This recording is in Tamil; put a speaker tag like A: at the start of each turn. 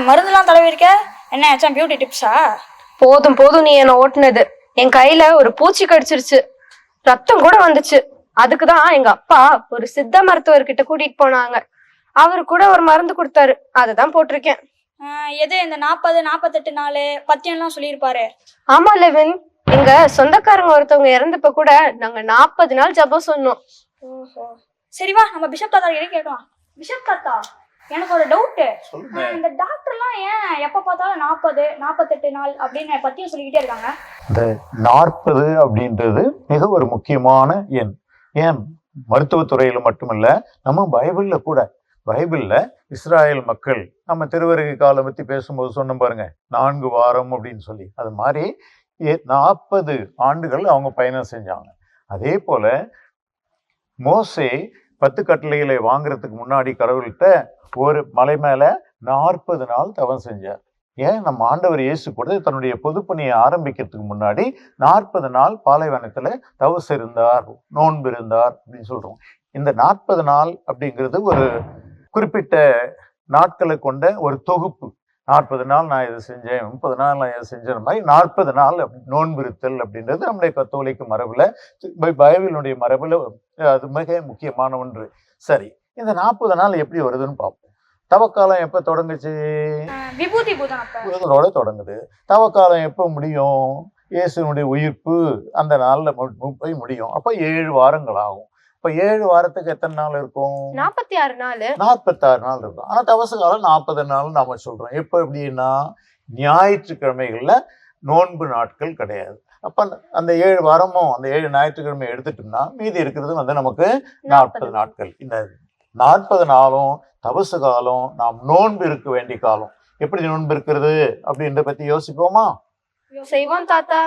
A: மருந்துலாம் தடவி இருக்க? என்ன ஆச்சும் பியூட்டி டிப்ஸா?
B: போதும் போதும், நீ என்ன ஓட்டுனது. என் கையில ஒரு பூச்சி கடிச்சிருச்சு, ரத்தம் கூட வந்துச்சு. அதுக்குதான் எங்க அப்பா ஒரு சித்த மருத்துவர்கிட்ட கூட்டிட்டு போனாங்க. அவரு கூட ஒரு மருந்து கொடுத்தாரு, அததான் போட்டிருக்கேன்.
A: எது இந்த 40-48 நாள் பத்தியம்லாம் சொல்லியிருப்பாரு?
B: ஆமா லெவின், எங்க சொந்தக்காரங்க ஒருத்தவங்க இறந்தப்ப கூட நாங்க 40 நாள் ஜபம் சொன்னோம்.
A: ஓஹோ, சரி வா நம்ம பிஷப் தாத்தா கிட்ட கேட்கலாம். பிஷப் தாத்தா, எனக்கு ஒரு டவுட்டு. இந்த டாக்டர்லாம் ஏன் எப்ப பார்த்தாலும் 40-48 நாள் அப்படின்னு பத்தியும் சொல்லிக்கிட்டே இருக்காங்க?
C: இந்த 40 அப்படின்றது மிக ஒரு முக்கியமான எண். ஏன் மருத்துவத்துறையில மட்டுமல்ல, நம்ம பைபிள்ல இஸ்ராயல் மக்கள் நம்ம திருவருகை காலம் பத்தி பேசும்போது சொன்ன பாருங்க, 4 வாரம் அப்படின்னு சொல்லி. அது மாதிரி 40 ஆண்டுகள் அவங்க பயணம் செஞ்சாங்க. அதே போல மோசே 10 கட்டளைகளை வாங்குறதுக்கு முன்னாடி கடவுள்கிட்ட ஒரு மலை மேல 40 நாள் தவம் செஞ்சார். ஏன் நம்ம ஆண்டவர் இயேசு கூட தன்னுடைய பொதுப்பணியை ஆரம்பிக்கிறதுக்கு முன்னாடி 40 நாள் பாலைவனத்துல தவசு இருந்தார், நோன்பு இருந்தார் அப்படின்னு சொல்றோம். இந்த 40 நாள் அப்படிங்கிறது ஒரு குறிப்பிட்ட நாட்களை கொண்ட ஒரு தொகுப்பு. 40 நாள் நான் இதை செஞ்சேன், 30 நாள் நான் இதை செஞ்சேன் மாதிரி 40 நாள் நோன்பு இருத்தல் அப்படின்றது நம்முடைய கத்தோலிக்க மரபுல, பைபிளுடைய மரபுல அது மிக முக்கியமான ஒன்று. சரி, இந்த 40 நாள் எப்படி வருதுன்னு பார்ப்போம். தவக்காலம் எப்ப தொடங்குச்சு?
A: விபூதி பூதனோட
C: தொடங்குது. தவக்காலம் எப்ப முடியும்? இயேசுனுடைய உயிர்ப்பு அந்த நாள்ல போய் முடியும். அப்ப 7 வாரங்கள் ஆகும். இப்ப 7 வாரத்துக்கு எத்தனை நாள் இருக்கும்?
B: 46 நாள்.
C: 46 நாள் இருக்கும். ஆனா தவச காலம் 40 நாள் நாம சொல்றோம். எப்ப எப்படின்னா, ஞாயிற்றுக்கிழமைகள்ல நோன்பு நாட்கள் கிடையாது. அப்ப அந்த 7 வாரமும் அந்த 7 ஞாயிற்றுக்கிழமை எடுத்துட்டோம்னா மீதி இருக்கிறது வந்து நமக்கு 40 நாட்கள். இந்த 40 நாளும் தவசு காலம், நாம் நோன்பு இருக்க வேண்டிய காலம். எப்படி நோன்பு இருக்கிறது அப்படின்றத பத்தி யோசிப்போமா?
B: செய்வோம் தாத்தா.